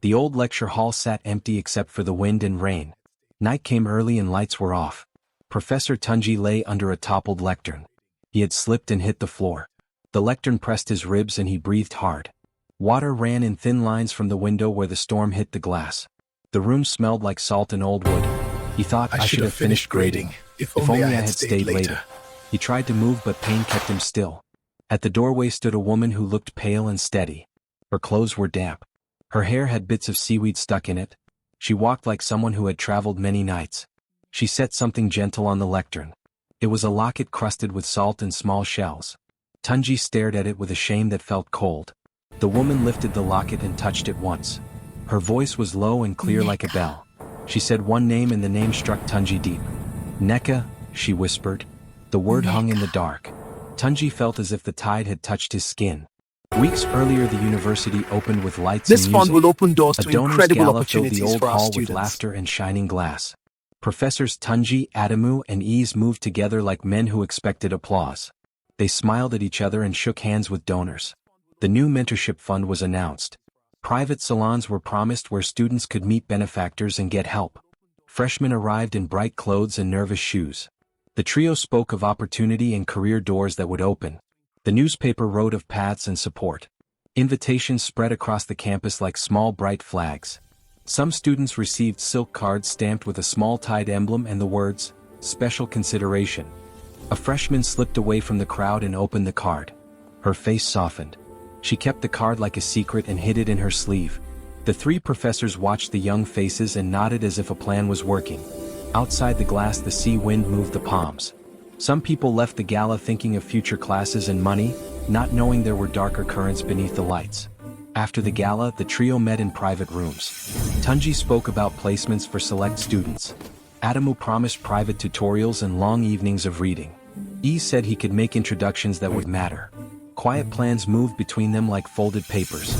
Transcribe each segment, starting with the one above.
The old lecture hall sat empty except for the wind and rain. Night came early and lights were off. Professor Tunji lay under a toppled lectern. He had slipped and hit the floor. The lectern pressed his ribs and he breathed hard. Water ran in thin lines from the window where the storm hit the glass. The room smelled like salt and old wood. He thought, I should have finished grading. If only I had stayed later. He tried to move but pain kept him still. At the doorway stood a woman who looked pale and steady. Her clothes were damp. Her hair had bits of seaweed stuck in it. She walked like someone who had traveled many nights. She set something gentle on the lectern. It was a locket crusted with salt and small shells. Tunji stared at it with a shame that felt cold. The woman lifted the locket and touched it once. Her voice was low and clear like a bell. She said one name and the name struck Tunji deep. Neka, she whispered. The word hung in the dark. Tunji felt as if the tide had touched his skin. Weeks earlier the university opened with lights and music. This fund will open doors to incredible A donors opportunities gala filled the old for our hall students. with laughter and shining glass. Professors Tunji, Adamu and Ease moved together like men who expected applause. They smiled at each other and shook hands with donors. The new mentorship fund was announced. Private salons were promised where students could meet benefactors and get help. Freshmen arrived in bright clothes and nervous shoes. The trio spoke of opportunity and career doors that would open. The newspaper wrote of paths and support. Invitations spread across the campus like small bright flags. Some students received silk cards stamped with a small tide emblem and the words, "Special Consideration." A freshman slipped away from the crowd and opened the card. Her face softened. She kept the card like a secret and hid it in her sleeve. The three professors watched the young faces and nodded as if a plan was working. Outside the glass the sea wind moved the palms. Some people left the gala thinking of future classes and money, not knowing there were darker currents beneath the lights. After the gala, the trio met in private rooms. Tunji spoke about placements for select students. Adamu promised private tutorials and long evenings of reading. E said he could make introductions that would matter. Quiet plans moved between them like folded papers.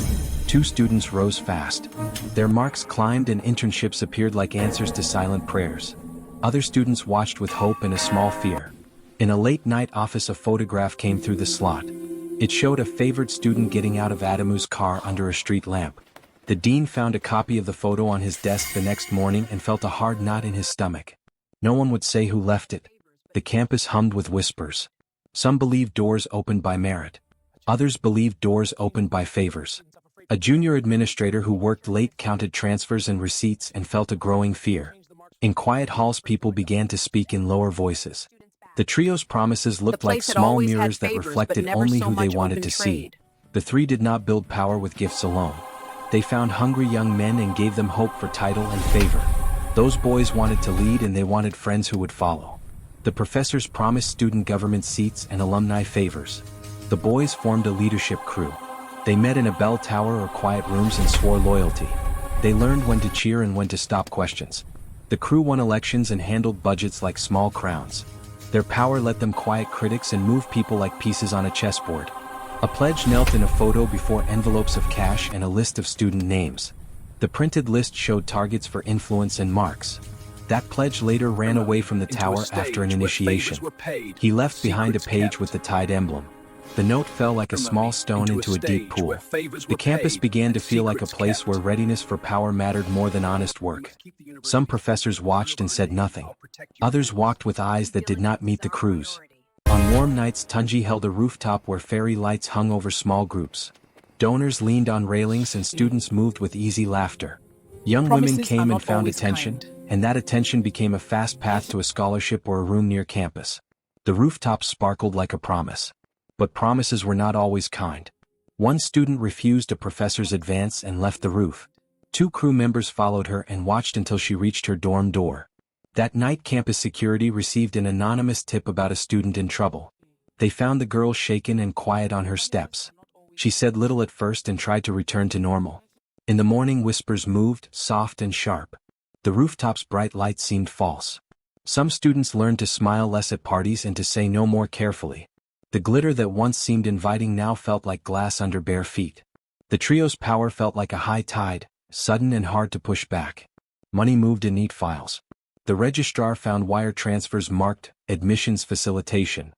Two students rose fast. Their marks climbed and internships appeared like answers to silent prayers. Other students watched with hope and a small fear. In a late-night office a photograph came through the slot. It showed a favored student getting out of Adamu's car under a street lamp. The dean found a copy of the photo on his desk the next morning and felt a hard knot in his stomach. No one would say who left it. The campus hummed with whispers. Some believed doors opened by merit. Others believed doors opened by favors. A junior administrator who worked late counted transfers and receipts and felt a growing fear. In quiet halls people began to speak in lower voices. The trio's promises looked like small mirrors that reflected only who they wanted to see. The three did not build power with gifts alone. They found hungry young men and gave them hope for title and favor. Those boys wanted to lead and they wanted friends who would follow. The professors promised student government seats and alumni favors. The boys formed a leadership crew. They met in a bell tower or quiet rooms and swore loyalty. They learned when to cheer and when to stop questions. The crew won elections and handled budgets like small crowns. Their power let them quiet critics and move people like pieces on a chessboard. A pledge knelt in a photo before envelopes of cash and a list of student names. The printed list showed targets for influence and marks. That pledge later ran away from the tower after an initiation. He left behind a page with the tide emblem. The note fell like a small stone into a deep pool. The campus began to feel like a place where readiness for power mattered more than honest work. Some professors watched and said nothing. Others walked with eyes that did not meet the crew's. On warm nights Tunji held a rooftop where fairy lights hung over small groups. Donors leaned on railings and students moved with easy laughter. Young women came and found attention, and that attention became a fast path to a scholarship or a room near campus. The rooftop sparkled like a promise. But promises were not always kind. One student refused a professor's advance and left the roof. Two crew members followed her and watched until she reached her dorm door. That night campus security received an anonymous tip about a student in trouble. They found the girl shaken and quiet on her steps. She said little at first and tried to return to normal. In the morning whispers moved, soft and sharp. The rooftop's bright light seemed false. Some students learned to smile less at parties and to say no more carefully. The glitter that once seemed inviting now felt like glass under bare feet. The trio's power felt like a high tide, sudden and hard to push back. Money moved in neat files. The registrar found wire transfers marked admissions facilitation.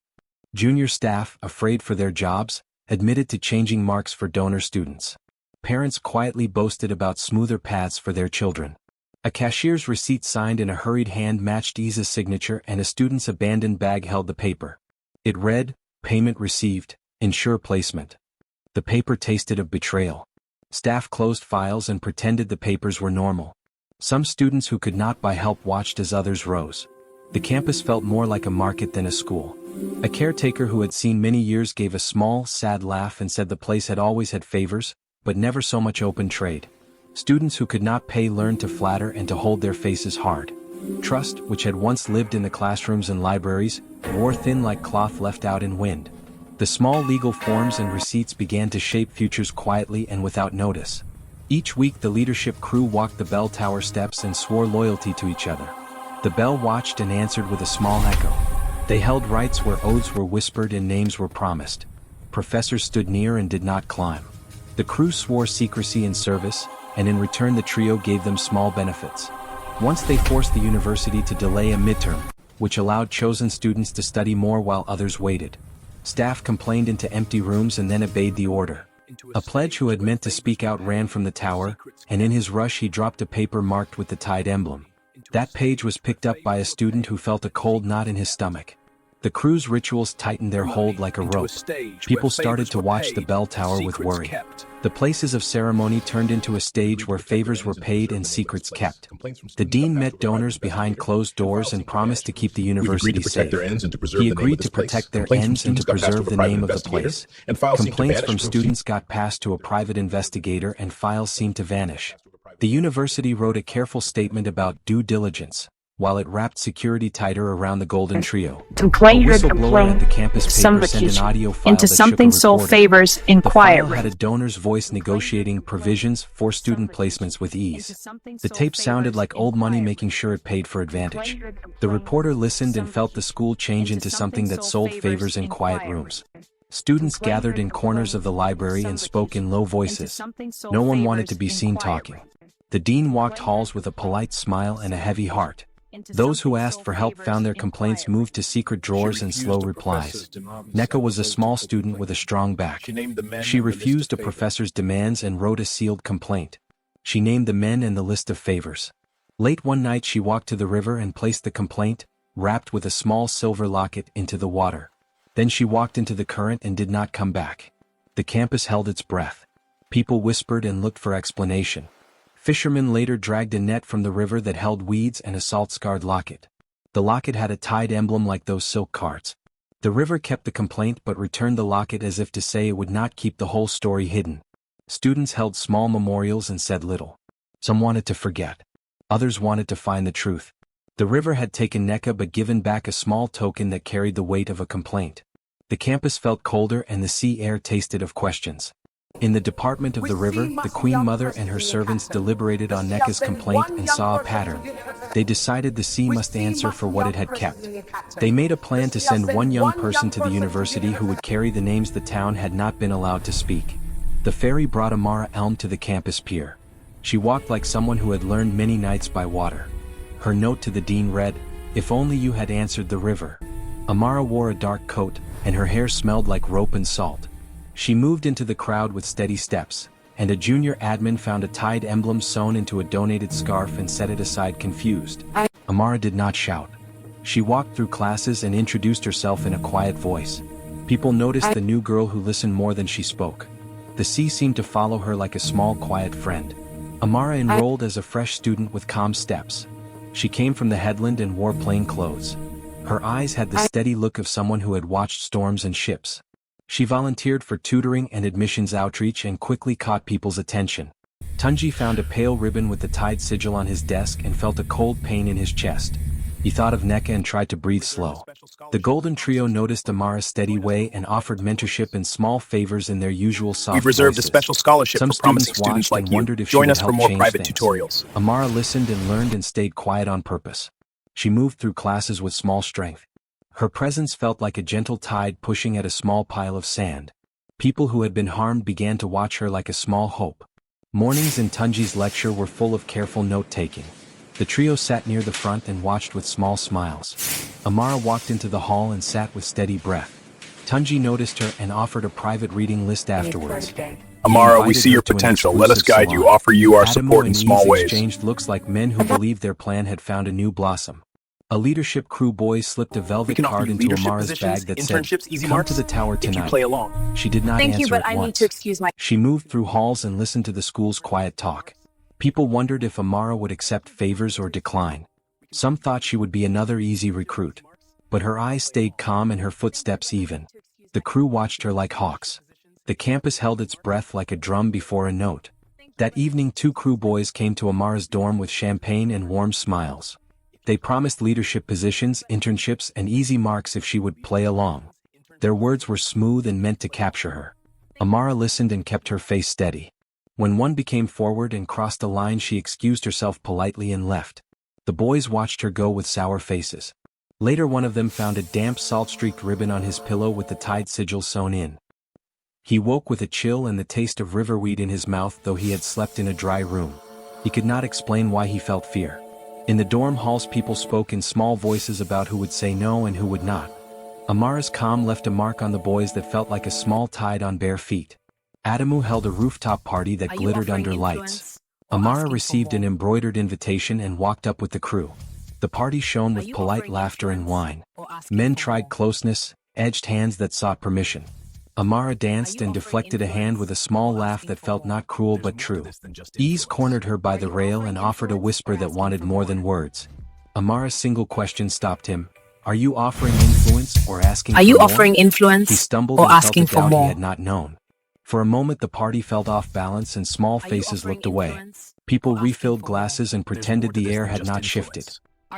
Junior staff, afraid for their jobs, admitted to changing marks for donor students. Parents quietly boasted about smoother paths for their children. A cashier's receipt signed in a hurried hand matched Isa's signature, and a student's abandoned bag held the paper. It read, "Payment received, ensure placement." The paper tasted of betrayal. Staff closed files and pretended the papers were normal. Some students who could not buy help watched as others rose. The campus felt more like a market than a school. A caretaker who had seen many years gave a small, sad laugh and said the place had always had favors, but never so much open trade. Students who could not pay learned to flatter and to hold their faces hard. Trust, which had once lived in the classrooms and libraries, wore thin like cloth left out in wind. The small legal forms and receipts began to shape futures quietly and without notice. Each week the leadership crew walked the bell tower steps and swore loyalty to each other. The bell watched and answered with a small echo. They held rites where oaths were whispered and names were promised. Professors stood near and did not climb. The crew swore secrecy in service, and in return the trio gave them small benefits. Once they forced the university to delay a midterm, which allowed chosen students to study more while others waited. Staff complained into empty rooms and then obeyed the order. A pledge who had meant to speak out ran from the tower, and in his rush he dropped a paper marked with the Tide emblem. That page was picked up by a student who felt a cold knot in his stomach. The crew's rituals tightened their hold like a rope. People started to watch the bell tower with worry. The places of ceremony turned into a stage where favors were paid and secrets kept. The dean met donors behind closed doors and promised to keep the university safe. He agreed to protect their ends and to preserve the name of the place. Complaints from students got passed to a private investigator and files seemed to vanish. The university wrote a careful statement about due diligence, while it wrapped security tighter around the golden trio. Complaint A whistleblower at the campus paper sent an audio file into that something shook a so reporter. favors The file inquiry. had a donor's voice negotiating provisions for student placements with ease. The tape sounded like old money making sure it paid for advantage. The reporter listened and felt the school change into something that sold favors in quiet rooms. Students gathered in corners of the library and spoke in low voices. No one wanted to be seen talking. The dean walked halls with a polite smile and a heavy heart. Those who asked for help found their complaints moved to secret drawers and slow replies. Neka was a small student with a strong back. She refused a professor's demands and wrote a sealed complaint. She named the men and the list of favors. Late one night she walked to the river and placed the complaint, wrapped with a small silver locket, into the water. Then she walked into the current and did not come back. The campus held its breath. People whispered and looked for explanation. Fishermen later dragged a net from the river that held weeds and a salt-scarred locket. The locket had a Tide emblem like those silk cards. The river kept the complaint but returned the locket as if to say it would not keep the whole story hidden. Students held small memorials and said little. Some wanted to forget. Others wanted to find the truth. The river had taken Neka but given back a small token that carried the weight of a complaint. The campus felt colder and the sea air tasted of questions. In the department of the river, the Queen Mother and her servants deliberated on Neka's complaint and saw a pattern. They decided the sea must answer for what it had kept. They made a plan to send one young person to the university who would carry the names the town had not been allowed to speak. The ferry brought Amara Elm to the campus pier. She walked like someone who had learned many nights by water. Her note to the dean read, "If only you had answered the river." Amara wore a dark coat, and her hair smelled like rope and salt. She moved into the crowd with steady steps, and a junior admin found a Tide emblem sewn into a donated scarf and set it aside confused. Amara did not shout. She walked through classes and introduced herself in a quiet voice. People noticed the new girl who listened more than she spoke. The sea seemed to follow her like a small quiet friend. Amara enrolled as a fresh student with calm steps. She came from the headland and wore plain clothes. Her eyes had the steady look of someone who had watched storms and ships. She volunteered for tutoring and admissions outreach and quickly caught people's attention. Tunji found a pale ribbon with the Tide sigil on his desk and felt a cold pain in his chest. He thought of Neka and tried to breathe slow. The Golden Trio noticed Amara's steady way and offered mentorship and small favors in their usual soft We've reserved voices. a special scholarship Some for promising students students watched like and you. wondered if she Join would us for help more change private things. tutorials. Amara listened and learned and stayed quiet on purpose. She moved through classes with small strength. Her presence felt like a gentle tide pushing at a small pile of sand. People who had been harmed began to watch her like a small hope. Mornings in Tunji's lecture were full of careful note-taking. The trio sat near the front and watched with small smiles. Amara walked into the hall and sat with steady breath. Tunji noticed her and offered a private reading list afterwards. Amara, we see your potential. Let us guide you, offer you our support in small ways. Exchanged looks like men who believed their plan had found a new blossom. A leadership crew boy slipped a velvet card into Amara's bag that said, "Come to the tower tonight." She did not answer at once. She moved through halls and listened to the school's quiet talk. People wondered if Amara would accept favors or decline. Some thought she would be another easy recruit. But her eyes stayed calm and her footsteps even. The crew watched her like hawks. The campus held its breath like a drum before a note. That evening 2 crew boys came to Amara's dorm with champagne and warm smiles. They promised leadership positions, internships, and easy marks if she would play along. Their words were smooth and meant to capture her. Amara listened and kept her face steady. When one became forward and crossed a line, she excused herself politely and left. The boys watched her go with sour faces. Later one of them found a damp salt-streaked ribbon on his pillow with the Tide sigil sewn in. He woke with a chill and the taste of riverweed in his mouth, though he had slept in a dry room. He could not explain why he felt fear. In the dorm halls people spoke in small voices about who would say no and who would not. Amara's calm left a mark on the boys that felt like a small tide on bare feet. Adamu held a rooftop party that glittered under lights. Amara received an embroidered invitation and walked up with the crew. The party shone with polite laughter and wine. Men tried closeness, edged hands that sought permission. Amara danced and deflected a hand with a small laugh that felt not cruel but true. Ease cornered her by the rail and offered a whisper that wanted more than words. Amara's single question stopped him. "Are you offering influence or asking for more?" Are you offering influence He stumbled or and felt asking a for doubt more? he had not known. For a moment the party felt off balance and small faces looked away. People refilled glasses and pretended the air had not shifted.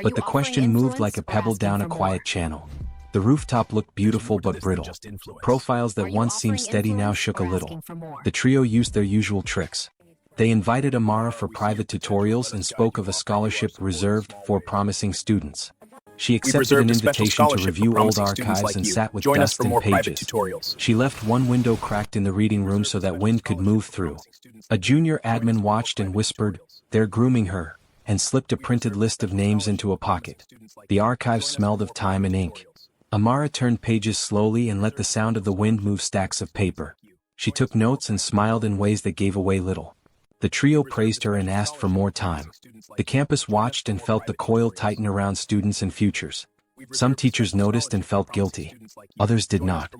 But the question moved like a pebble down a quiet channel. The rooftop looked beautiful but brittle. Profiles that once seemed steady now shook a little. The trio used their usual tricks. They invited Amara for private tutorials and spoke of a scholarship reserved for promising students. She accepted an invitation to review old archives and sat with dust and pages. She left one window cracked in the reading room so that wind could move through. A junior admin watched and whispered, "They're grooming her," and slipped a printed list of names into a pocket. The archives smelled of time and ink. Amara turned pages slowly and let the sound of the wind move stacks of paper. She took notes and smiled in ways that gave away little. The trio praised her and asked for more time. The campus watched and felt the coil tighten around students and futures. Some teachers noticed and felt guilty. Others did not.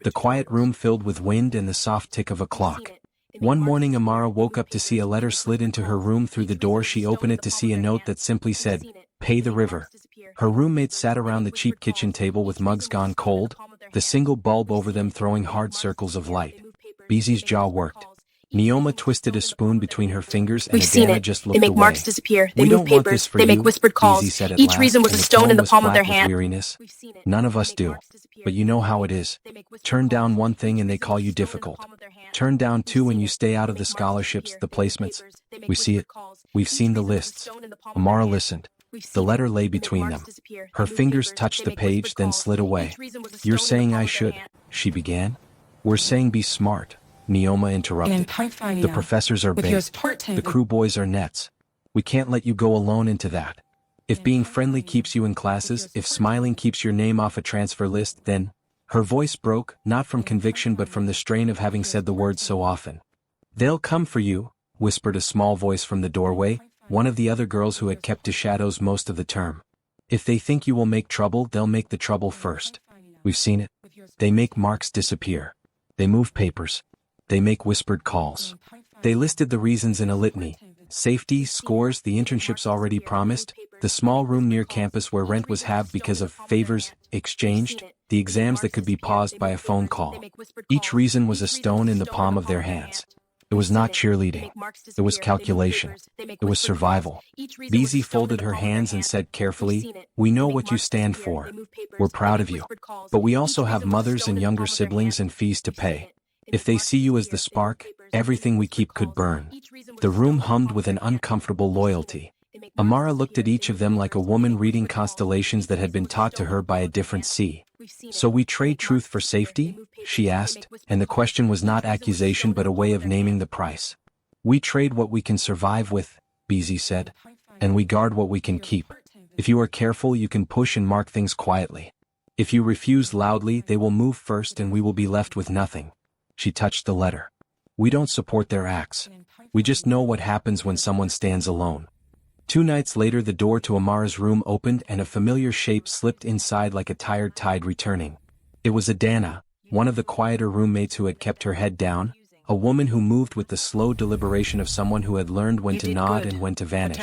The quiet room filled with wind and the soft tick of a clock. One morning Amara woke up to see a letter slid into her room through the door. She opened it to see a note that simply said, "Pay the river." Her roommates sat around the cheap kitchen table with mugs gone cold, the single bulb over them throwing hard circles of light. Beezy's jaw worked. Neoma twisted a spoon between her fingers and Adana just looked away. They make marks disappear. They "We move don't want this papers. for They you," make whispered calls. Beezy said at Each last, reason was a and stone in tone the was palm of flat their with hand. Weariness. "None of us do. But you know how it is. Turn down one thing and they call you difficult. Turn down two and you stay out of the scholarships, the placements. We see it. We've seen the lists." Amara listened. The letter lay between them. Her fingers touched the page, then slid away. "You're saying I should," she began. "We're saying be smart," Neoma interrupted. "The professors are bait. The crew boys are nets. We can't let you go alone into that. If being friendly keeps you in classes, if smiling keeps your name off a transfer list, then—" Her voice broke, not from conviction but from the strain of having said the words so often. "They'll come for you," whispered a small voice from the doorway, one of the other girls who had kept to shadows most of the term. "If they think you will make trouble, they'll make the trouble first. We've seen it. They make marks disappear. They move papers. They make whispered calls." They listed the reasons in a litany. Safety, scores, the internships already promised, the small room near campus where rent was halved because of favors exchanged, the exams that could be paused by a phone call. Each reason was a stone in the palm of their hands. It was not cheerleading. It was calculation. It was survival. Beezy folded her hands and said carefully, "We know what you stand for. We're proud of you. But we also have mothers and younger siblings and fees to pay. If they see you as the spark, everything we keep could burn." The room hummed with an uncomfortable loyalty. Amara looked at each of them like a woman reading constellations that had been taught to her by a different sea. "So we trade truth for safety?" she asked, and the question was not accusation but a way of naming the price. "We trade what we can survive with," Beezy said, "and we guard what we can keep. If you are careful, you can push and mark things quietly. If you refuse loudly, they will move first and we will be left with nothing." She touched the letter. We don't support their acts. We just know what happens when someone stands alone. 2 nights later the door to Amara's room opened and a familiar shape slipped inside like a tired tide returning. It was Adana, one of the quieter roommates who had kept her head down, a woman who moved with the slow deliberation of someone who had learned when to nod and when to vanish.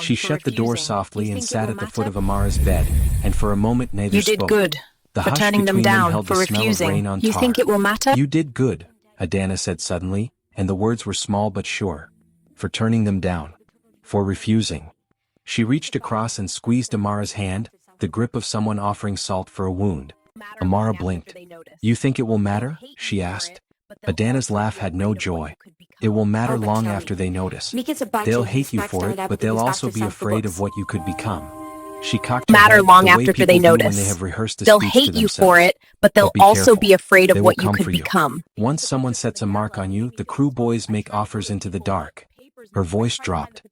She shut the door softly and sat at the foot of Amara's bed, and for a moment neither spoke. You did good. The for hush turning them between them down, held for the smell of refusing. rain on You tar. think it will matter? You did good, Adana said suddenly, and the words were small but sure. For turning them down. For refusing. She reached across and squeezed Amara's hand, the grip of someone offering salt for a wound. Amara blinked. You think it will matter? She asked. Adana's laugh had no joy. It will matter long after they notice. They'll hate you for it, but they'll also be afraid of what you could become. She cocked her head, long the way after people they do when notice. they have rehearsed a They'll speech hate to you themselves. for it, but they'll be also careful. be afraid They of will what you come could for you. become. Once someone sets a mark on you, the crew boys make offers into the dark. Her voice dropped.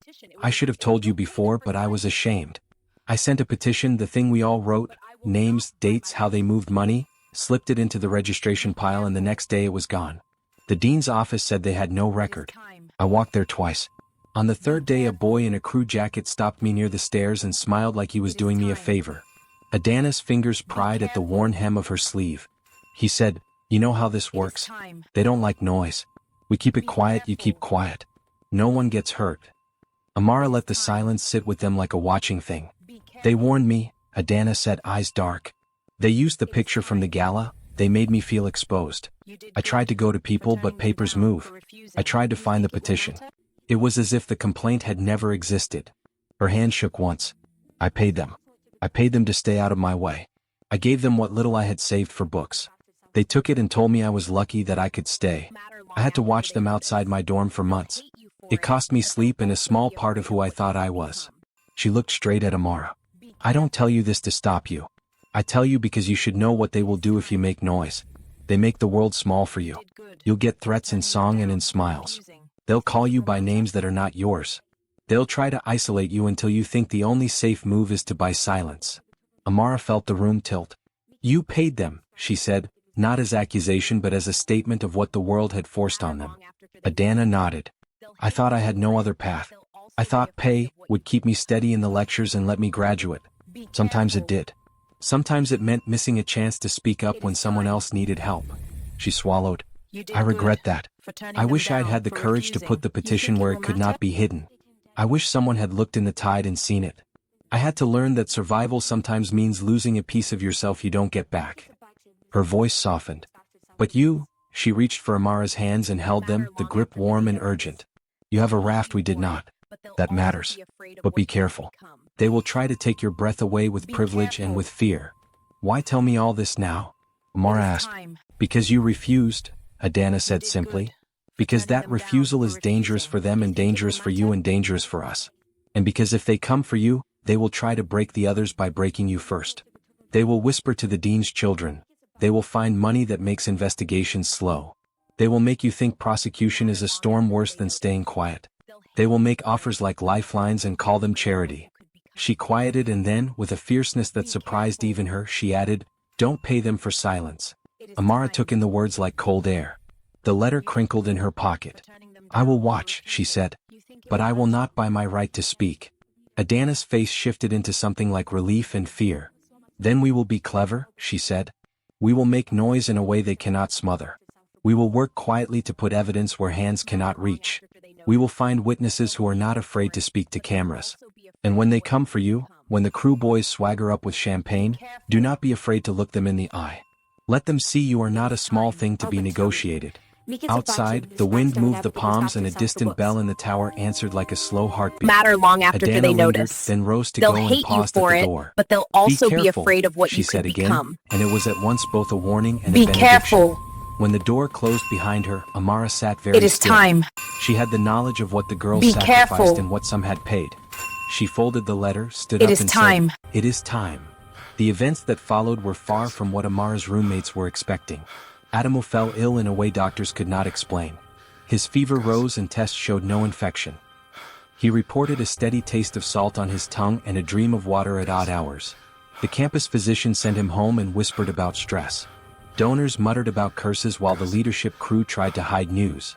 I should have told you before, but I was ashamed. I sent a petition, the thing we all wrote, names, dates, how they moved money, slipped it into the registration pile, and the next day it was gone. The dean's office said they had no record. I walked there twice. On the third day a boy in a crew jacket stopped me near the stairs and smiled like he was doing me a favor. Adana's fingers pried at the worn hem of her sleeve. He said, you know how this works? They don't like noise. We keep it quiet, you keep quiet. No one gets hurt. Amara let the silence sit with them like a watching thing. They warned me, Adana said, eyes dark. They used the picture from the gala, they made me feel exposed. I tried to go to people, but papers move. I tried to find the petition. It was as if the complaint had never existed. Her hand shook once. I paid them. I paid them to stay out of my way. I gave them what little I had saved for books. They took it and told me I was lucky that I could stay. I had to watch them outside my dorm for months. It cost me sleep and a small part of who I thought I was. She looked straight at Amara. I don't tell you this to stop you. I tell you because you should know what they will do if you make noise. They make the world small for you. You'll get threats in song and in smiles. They'll call you by names that are not yours. They'll try to isolate you until you think the only safe move is to buy silence. Amara felt the room tilt. You paid them, she said, not as accusation but as a statement of what the world had forced on them. Adana nodded. I thought I had no other path. I thought pay would keep me steady in the lectures and let me graduate. Sometimes it did. Sometimes it meant missing a chance to speak up when someone else needed help. She swallowed. I regret that. I wish I'd had the courage to put the petition where it could not be hidden. I wish someone had looked in the tide and seen it. I had to learn that survival sometimes means losing a piece of yourself you don't get back. Her voice softened. But you, she reached for Amara's hands and held them, the grip warm and urgent. You have a raft we did not. That matters. But be careful. They will try to take your breath away with privilege and with fear. Why tell me all this now? Amara asked. Because you refused, Adana said simply. Because that refusal is dangerous for them and dangerous for you and dangerous for us. And because if they come for you, they will try to break the others by breaking you first. They will whisper to the dean's children. They will find money that makes investigations slow. They will make you think prosecution is a storm worse than staying quiet. They will make offers like lifelines and call them charity. She quieted and then, with a fierceness that surprised even her, she added, don't pay them for silence. Amara took in the words like cold air. The letter crinkled in her pocket. I will watch, she said. But I will not buy my right to speak. Adana's face shifted into something like relief and fear. Then we will be clever, she said. We will make noise in a way they cannot smother. We will work quietly to put evidence where hands cannot reach. We will find witnesses who are not afraid to speak to cameras. And when they come for you, when the crew boys swagger up with champagne, do not be afraid to look them in the eye. Let them see you are not a small thing to be negotiated. Outside, the wind moved the palms and a distant bell in the tower answered like a slow heartbeat. Long after Adana they lingered, notice. then rose to They'll go and hate you paused at for the it, door. but they'll also be careful, afraid of what she you said could again, become. and it was at once both a warning and Be a benediction. careful. When the door closed behind her, Amara sat very It is still. time. She had the knowledge of what the girls Be sacrificed careful. and what some had paid. She folded the letter, stood It up is and time. said, it is time. The events that followed were far from what Amara's roommates were expecting. Adamu fell ill in a way doctors could not explain. His fever rose and tests showed no infection. He reported a steady taste of salt on his tongue and a dream of water at odd hours. The campus physician sent him home and whispered about stress. Donors muttered about curses while the leadership crew tried to hide news.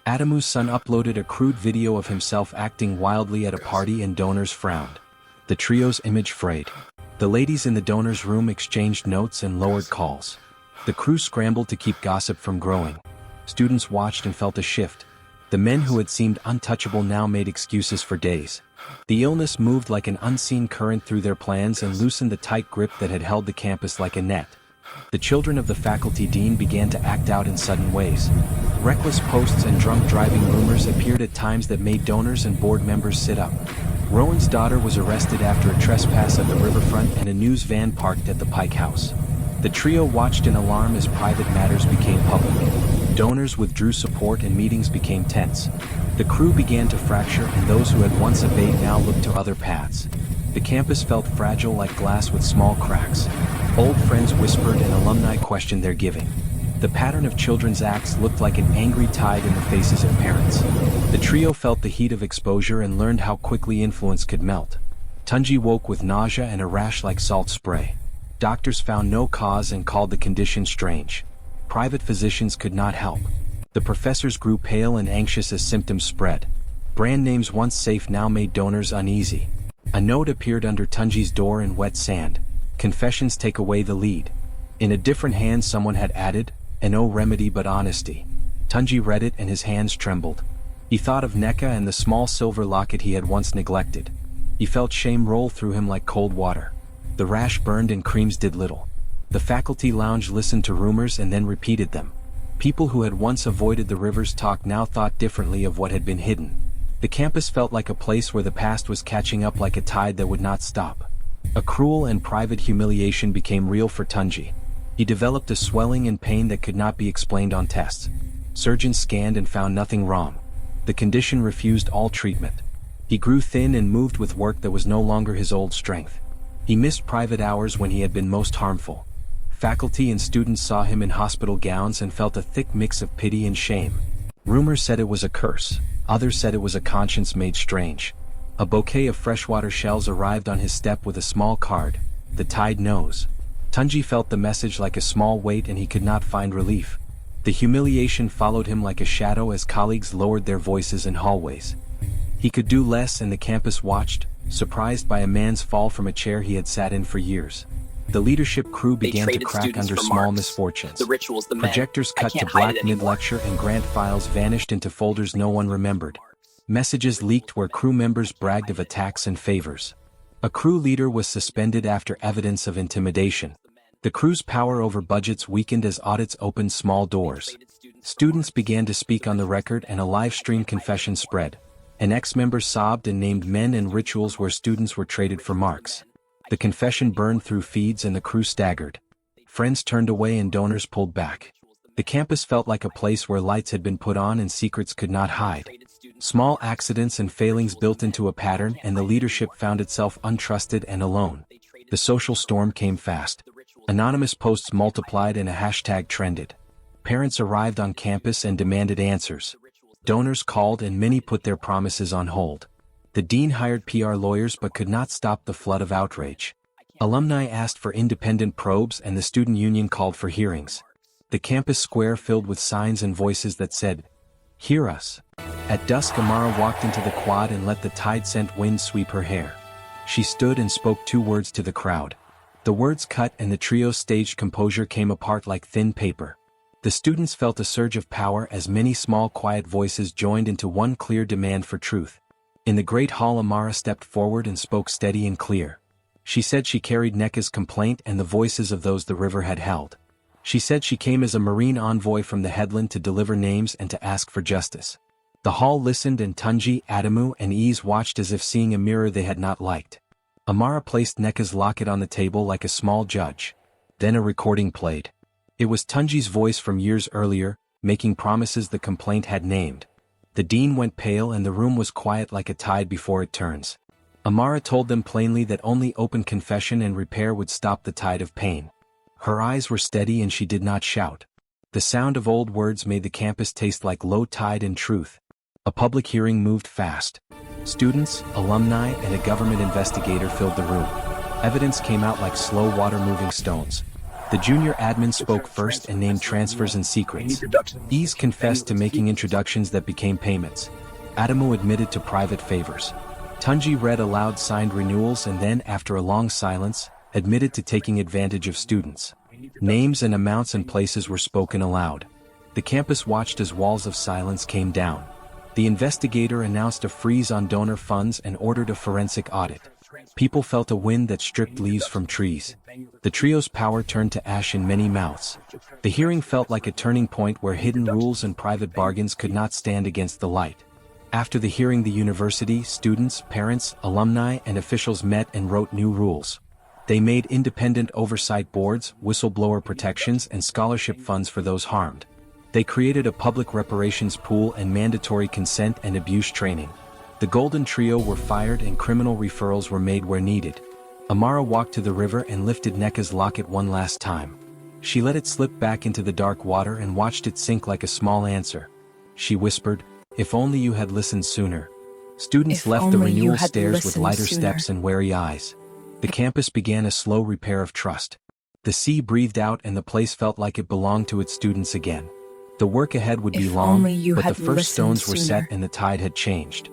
Adamu's son uploaded a crude video of himself acting wildly at a party and donors frowned. The trio's image frayed. The ladies in the donors' room exchanged notes and lowered calls. The crew scrambled to keep gossip from growing. Students watched and felt a shift. The men who had seemed untouchable now made excuses for days. The illness moved like an unseen current through their plans and loosened the tight grip that had held the campus like a net. The children of the faculty dean began to act out in sudden ways. Reckless posts and drunk-driving rumors appeared at times that made donors and board members sit up. Rowan's daughter was arrested after a trespass at the riverfront and a news van parked at the Pike House. The trio watched in alarm as private matters became public. Donors withdrew support and meetings became tense. The crew began to fracture and those who had once obeyed now looked to other paths. The campus felt fragile like glass with small cracks. Old friends whispered and alumni questioned their giving. The pattern of children's acts looked like an angry tide in the faces of parents. The trio felt the heat of exposure and learned how quickly influence could melt. Tunji woke with nausea and a rash like salt spray. Doctors found no cause and called the condition strange. Private physicians could not help. The professors grew pale and anxious as symptoms spread. Brand names once safe now made donors uneasy. A note appeared under Tunji's door in wet sand. Confessions take away the lead. In a different hand someone had added, "And no remedy but honesty." Tunji read it and his hands trembled. He thought of Neka and the small silver locket he had once neglected. He felt shame roll through him like cold water. The rash burned and creams did little. The faculty lounge listened to rumors and then repeated them. People who had once avoided the river's talk now thought differently of what had been hidden. The campus felt like a place where the past was catching up like a tide that would not stop. A cruel and private humiliation became real for Tunji. He developed a swelling and pain that could not be explained on tests. Surgeons scanned and found nothing wrong. The condition refused all treatment. He grew thin and moved with work that was no longer his old strength. He missed private hours when he had been most harmful. Faculty and students saw him in hospital gowns and felt a thick mix of pity and shame. Rumors said it was a curse. Others said it was a conscience made strange. A bouquet of freshwater shells arrived on his step with a small card. The tide knows. Tunji felt the message like a small weight and he could not find relief. The humiliation followed him like a shadow as colleagues lowered their voices in hallways. He could do less and the campus watched, surprised by a man's fall from a chair he had sat in for years. The leadership crew began to crack under small misfortunes. The rituals, the men. Projectors cut to black mid-lecture and grant files vanished into folders no one remembered. Messages leaked where crew members bragged of attacks and favors. A crew leader was suspended after evidence of intimidation. The crew's power over budgets weakened as audits opened small doors. Students began to speak on the record and a live-stream confession spread. An ex-member sobbed and named men and rituals where students were traded for marks. The confession burned through feeds and the crew staggered. Friends turned away and donors pulled back. The campus felt like a place where lights had been put on and secrets could not hide. Small accidents and failings built into a pattern and the leadership found itself untrusted and alone. The social storm came fast. Anonymous posts multiplied and a hashtag trended. Parents arrived on campus and demanded answers. Donors called and many put their promises on hold. The dean hired PR lawyers but could not stop the flood of outrage. Alumni asked for independent probes and the student union called for hearings. The campus square filled with signs and voices that said, "Hear us." At dusk Amara walked into the quad and let the tide-sent wind sweep her hair. She stood and spoke 2 words to the crowd. The words cut and the trio's staged composure came apart like thin paper. The students felt a surge of power as many small quiet voices joined into one clear demand for truth. In the great hall Amara stepped forward and spoke steady and clear. She said she carried Neka's complaint and the voices of those the river had held. She said she came as a marine envoy from the headland to deliver names and to ask for justice. The hall listened and Tunji, Adamu and Ease watched as if seeing a mirror they had not liked. Amara placed Neka's locket on the table like a small judge. Then a recording played. It was Tunji's voice from years earlier, making promises the complaint had named. The dean went pale and the room was quiet like a tide before it turns. Amara told them plainly that only open confession and repair would stop the tide of pain. Her eyes were steady and she did not shout. The sound of old words made the campus taste like low tide and truth. A public hearing moved fast. Students, alumni, and a government investigator filled the room. Evidence came out like slow water moving stones. The junior admin spoke first and named transfers and secrets. Ease confessed to making introductions that became payments. Adamu admitted to private favors. Tunji read aloud signed renewals and then, after a long silence, admitted to taking advantage of students. Names and amounts and places were spoken aloud. The campus watched as walls of silence came down. The investigator announced a freeze on donor funds and ordered a forensic audit. People felt a wind that stripped leaves from trees. The trio's power turned to ash in many mouths. The hearing felt like a turning point where hidden rules and private bargains could not stand against the light. After the hearing, the university, students, parents, alumni, and officials met and wrote new rules. They made independent oversight boards, whistleblower protections, and scholarship funds for those harmed. They created a public reparations pool and mandatory consent and abuse training. The Golden Trio were fired and criminal referrals were made where needed. Amara walked to the river and lifted Neka's locket one last time. She let it slip back into the dark water and watched it sink like a small answer. She whispered, "If only you had listened sooner." Students left the renewal stairs with lighter steps and wary eyes. The campus began a slow repair of trust. The sea breathed out and the place felt like it belonged to its students again. The work ahead would be long, but the first stones were set and the tide had changed.